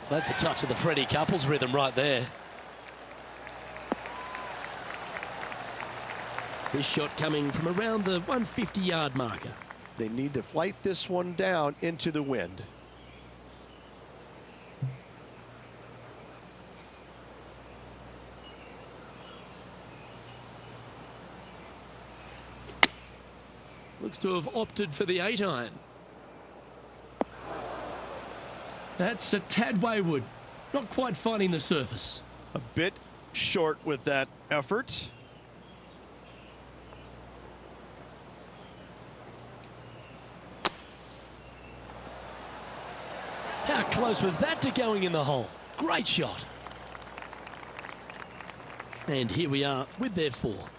That's a touch of the Freddie Couples rhythm right there. This shot coming from around the 150-yard marker. They need to flight this one down into the wind. Looks to have opted for the 8-iron. That's a tad wayward. Not quite finding the surface. A bit short with that effort. How close was that to going in the hole? Great shot. And here we are with their fourth.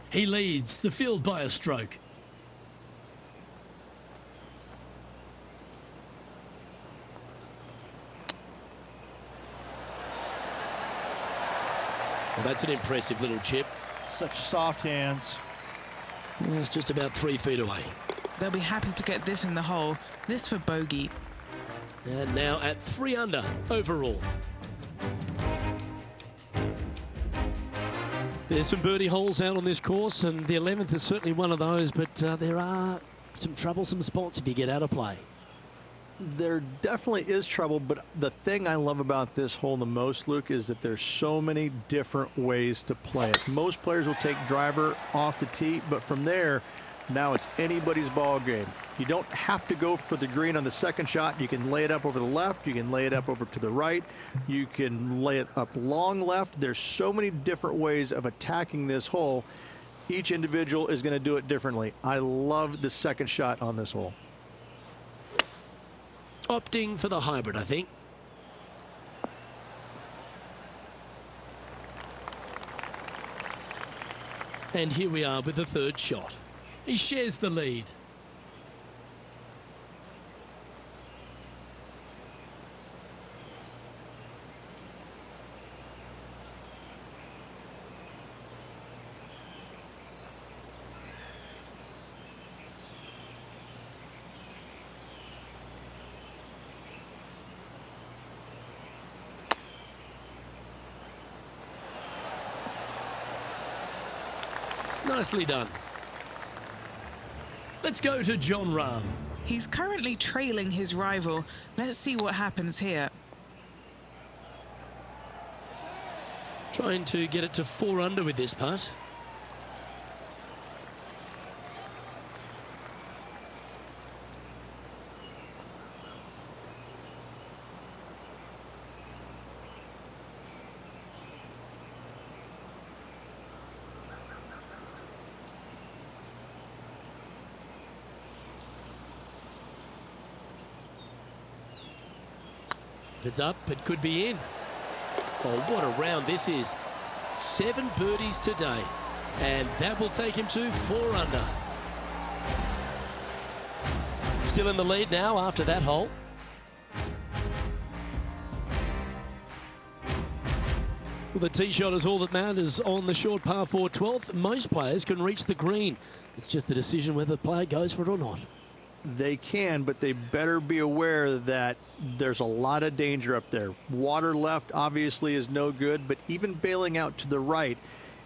He leads the field by a stroke. Well, that's an impressive little chip. Such soft hands. It's just about 3 feet away. They'll be happy to get this in the hole. This for bogey. And now at 3 under overall. There's some birdie holes out on this course, and the 11th is certainly one of those, but there are some troublesome spots if you get out of play. There definitely is trouble, but the thing I love about this hole the most, Luke, is that there's so many different ways to play it. Most players will take driver off the tee, but from there, now it's anybody's ball game. You don't have to go for the green on the second shot. You can lay it up over the left. You can lay it up over to the right. You can lay it up long left. There's so many different ways of attacking this hole. Each individual is going to do it differently. I love the second shot on this hole. Opting for the hybrid, I think. And here we are with the third shot. He shares the lead. Nicely done. Let's go to John Rahm. He's currently trailing his rival. Let's see what happens here. Trying to get it to 4 under with this putt. If it's up, it could be in. Oh, what a round this is. 7 birdies today. And that will take him to 4 under. Still in the lead now after that hole. Well, the tee shot is all that matters on the short par 4 12th. Most players can reach the green. It's just a decision whether the player goes for it or not. They can, but they better be aware that there's a lot of danger up there. Water left obviously is no good, but even bailing out to the right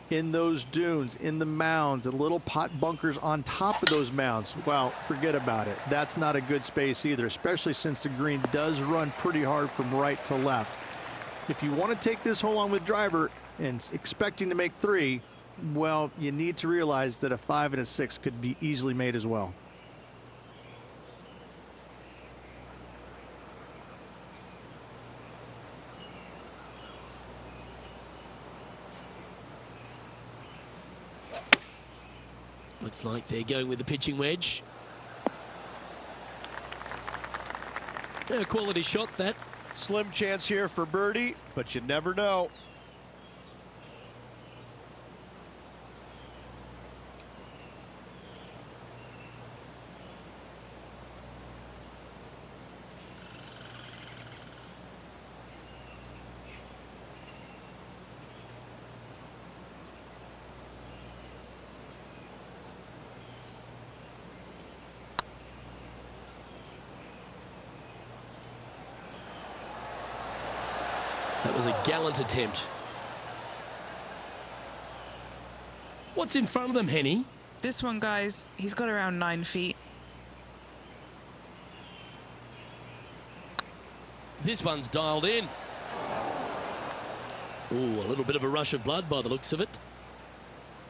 in those dunes, in the mounds, and little pot bunkers on top of those mounds, well, forget about it. That's not a good space either, especially since the green does run pretty hard from right to left. If you want to take this hole on with driver and expecting to make 3, well, you need to realize that a 5 and a 6 could be easily made as well. Looks like they're going with the pitching wedge. A quality shot, that. Slim chance here for birdie, but you never know. That was a gallant attempt. What's in front of them, Henny? This one, guys, he's got around 9 feet. This one's dialed in. Ooh, a little bit of a rush of blood by the looks of it.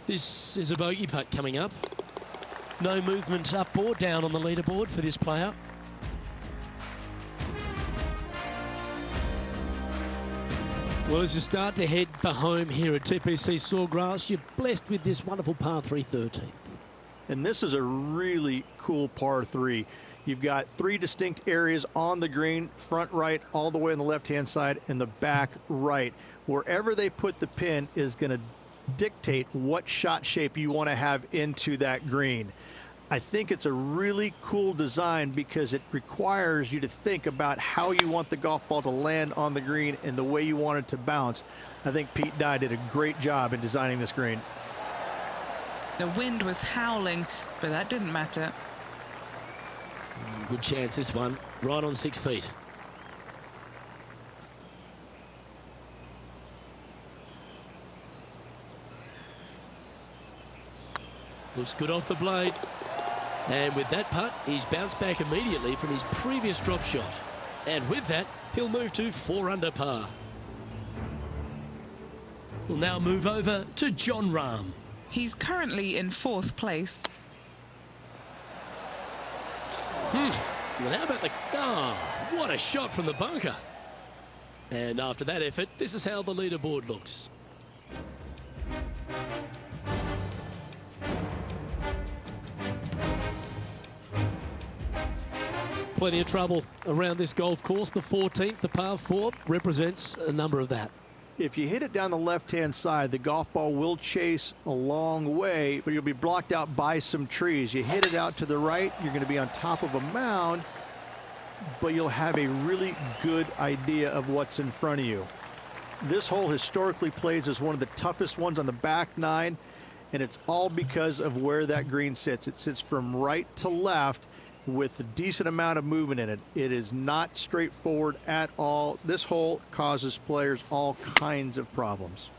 This is a bogey putt coming up. No movement up or down on the leaderboard for this player. Well, as you start to head for home here at TPC Sawgrass, you're blessed with this wonderful par 3 13th. And this is a really cool par 3. You've got 3 distinct areas on the green, front right, all the way on the left-hand side, and the back right. Wherever they put the pin is going to dictate what shot shape you want to have into that green. I think it's a really cool design because it requires you to think about how you want the golf ball to land on the green and the way you want it to bounce. I think Pete Dye did a great job in designing this green. The wind was howling, but that didn't matter. Good chance this one, right on 6 feet. Looks good off the blade. And with that putt, he's bounced back immediately from his previous drop shot. And with that, he'll move to 4 under par. We'll now move over to Jon Rahm. He's currently in 4th place. Well, how about the... Oh, what a shot from the bunker. And after that effort, this is how the leaderboard looks. Plenty of trouble around this golf course. The 14th, the par 4, represents a number of that. If you hit it down the left-hand side, the golf ball will chase a long way, but you'll be blocked out by some trees. You hit it out to the right, you're going to be on top of a mound, but you'll have a really good idea of what's in front of you. This hole historically plays as one of the toughest ones on the back 9, and it's all because of where that green sits. It sits from right to left with a decent amount of movement in it. It is not straightforward at all. This hole causes players all kinds of problems.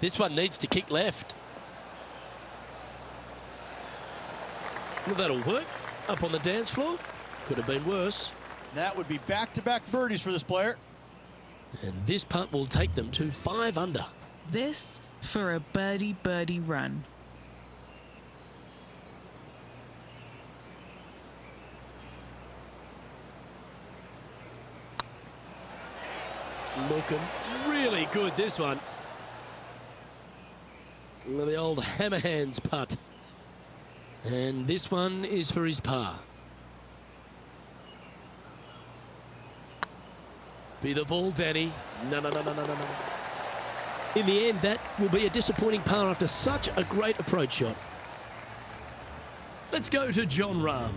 This one needs to kick left. Well, that'll work. Up on the dance floor. Could have been worse. That would be back-to-back birdies for this player. And this putt will take them to 5 under. This for a birdie run. Looking really good, this one. The old hammer hands putt. And this one is for his par. Be the ball, Danny. No. In the end, that will be a disappointing par after such a great approach shot. Let's go to Jon Rahm.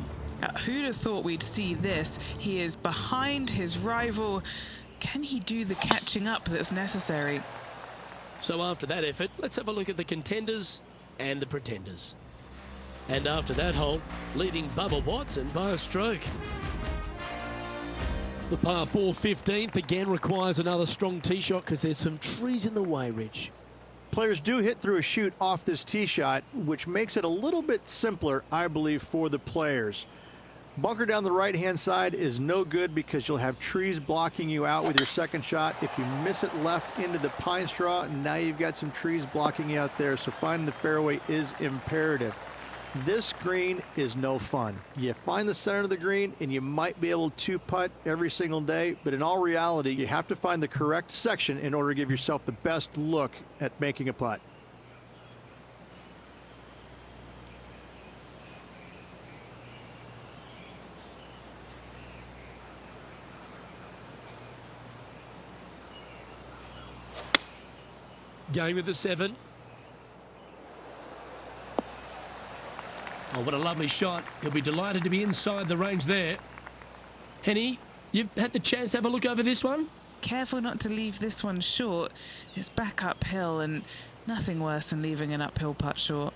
Who'd have thought we'd see this? He is behind his rival. Can he do the catching up that's necessary? So after that effort, let's have a look at the contenders and the pretenders. And after that hole, leading Bubba Watson by a stroke. The par 4 15th again requires another strong tee shot because there's some trees in the way, Rich. Players do hit through a chute off this tee shot, which makes it a little bit simpler, I believe, for the players. Bunker down the right-hand side is no good because you'll have trees blocking you out with your second shot. If you miss it left into the pine straw, now you've got some trees blocking you out there, so finding the fairway is imperative. This green is no fun. You find the center of the green and you might be able to putt every single day, but in all reality, you have to find the correct section in order to give yourself the best look at making a putt. Going with the 7. Oh, what a lovely shot. He'll be delighted to be inside the range there. Henny, you've had the chance to have a look over this one? Careful not to leave this one short. It's back uphill and nothing worse than leaving an uphill putt short.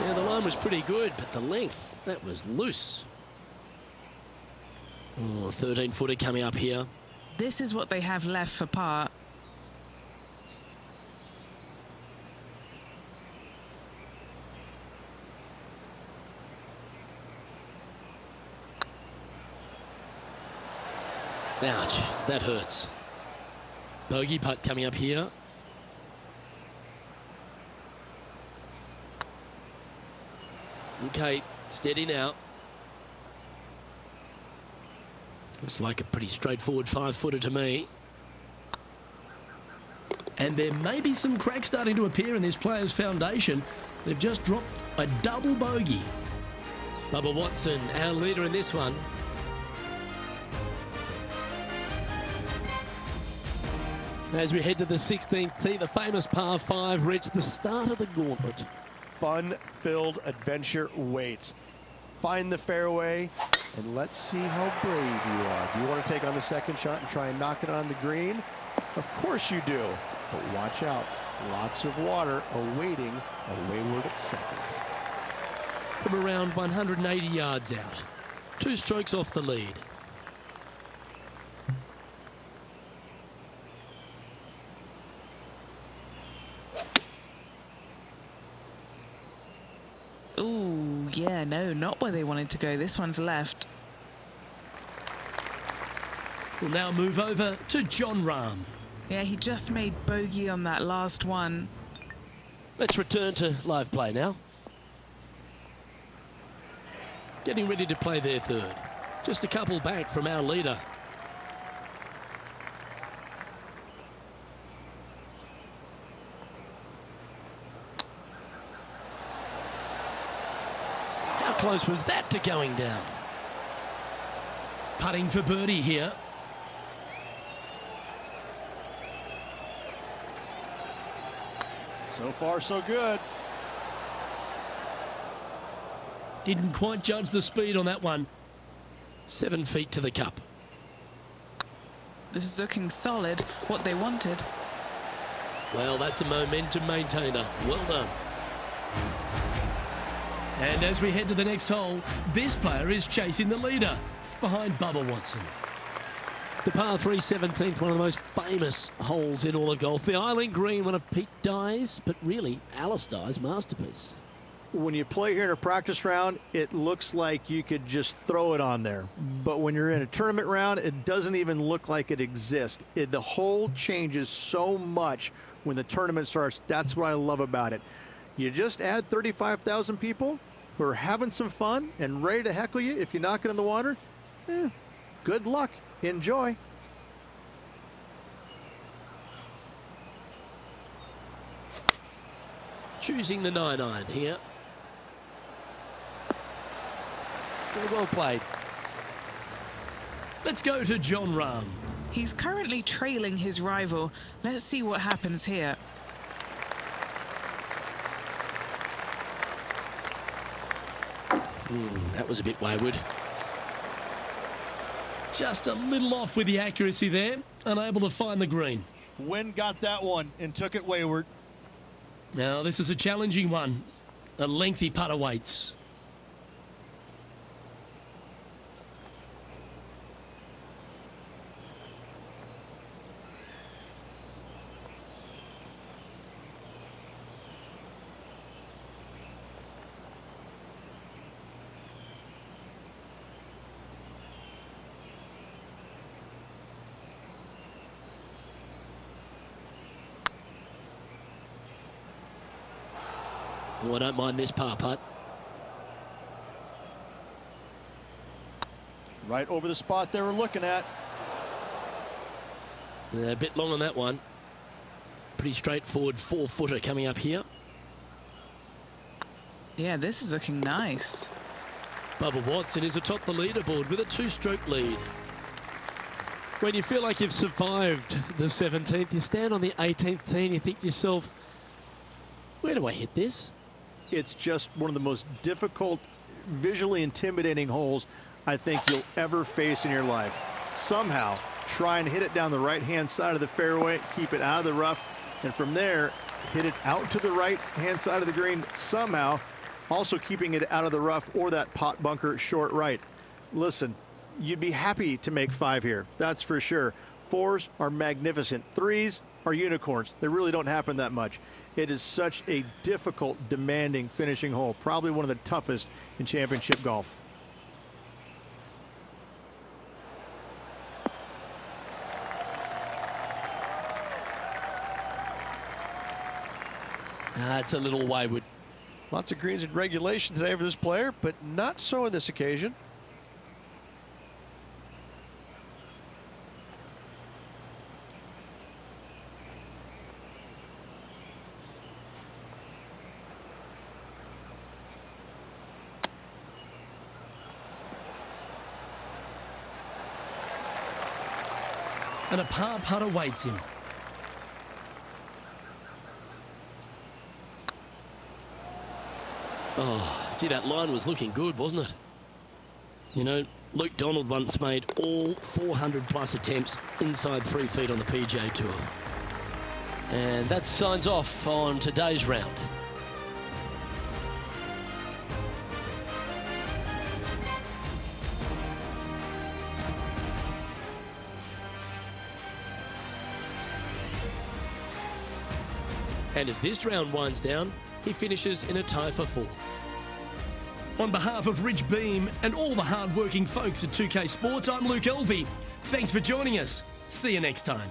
Yeah, the line was pretty good, but the length, that was loose. Oh, 13-footer coming up here. This is what they have left for par. Ouch, that hurts. Bogey putt coming up here. Okay, steady now. Looks like a pretty straightforward 5-footer to me. And there may be some cracks starting to appear in this player's foundation. They've just dropped a double bogey. Bubba Watson, our leader in this one. As we head to the 16th tee, the famous par 5 reached the start of the gauntlet. Fun-filled adventure waits. Find the fairway, and let's see how brave you are. Do you want to take on the second shot and try and knock it on the green? Of course you do, but watch out. Lots of water awaiting a wayward second. From around 180 yards out. 2 strokes off the lead. Ooh, yeah, no, not where they wanted to go. This one's left. We'll now move over to Jon Rahm. Yeah, he just made bogey on that last one. Let's return to live play now. Getting ready to play their third. Just a couple back from our leader. How close was that to going down? Putting for birdie here. So far, so good. Didn't quite judge the speed on that one. 7 feet to the cup. This is looking solid, what they wanted. Well, that's a momentum maintainer. Well done. And as we head to the next hole, this player is chasing the leader behind Bubba Watson. The par 3 17th, one of the most famous holes in all of golf. The Island Green, one of Pete Dye's, but really Alice Dye's masterpiece. When you play here in a practice round, it looks like you could just throw it on there. But when you're in a tournament round, it doesn't even look like it exists. The hole changes so much when the tournament starts. That's what I love about it. You just add 35,000 people who are having some fun and ready to heckle you if you knock it in the water. Good luck. Enjoy. Choosing the 9-iron here. Very well played. Let's go to Jon Rahm. He's currently trailing his rival. Let's see what happens here. That was a bit wayward. Just a little off with the accuracy there. Unable to find the green. Wind got that one and took it wayward. Now, this is a challenging one. A lengthy putt awaits. Oh, I don't mind this par putt. Right over the spot they were looking at. A bit long on that one. Pretty straightforward 4-footer coming up here. Yeah, this is looking nice. Bubba Watson is atop the leaderboard with a 2-stroke lead. When you feel like you've survived the 17th, you stand on the 18th tee and you think to yourself, where do I hit this? It's just one of the most difficult, visually intimidating holes I think you'll ever face in your life. Somehow, try and hit it down the right-hand side of the fairway, keep it out of the rough, and from there, hit it out to the right-hand side of the green somehow, Also keeping it out of the rough or that pot bunker short right. Listen, you'd be happy to make 5 here, that's for sure. 4s are magnificent. 3s are unicorns. They really don't happen that much. It is such a difficult, demanding finishing hole. Probably one of the toughest in championship golf. It's a little wayward. Lots of greens in regulation today for this player, but not so on this occasion. And a par putt awaits him. Oh, gee, that line was looking good, wasn't it? You know, Luke Donald once made all 400-plus attempts inside 3 feet on the PGA Tour. And that signs off on today's round. And as this round winds down, he finishes in a tie for 4. On behalf of Rich Beam and all the hard-working folks at 2K Sports, I'm Luke Elvey. Thanks for joining us. See you next time.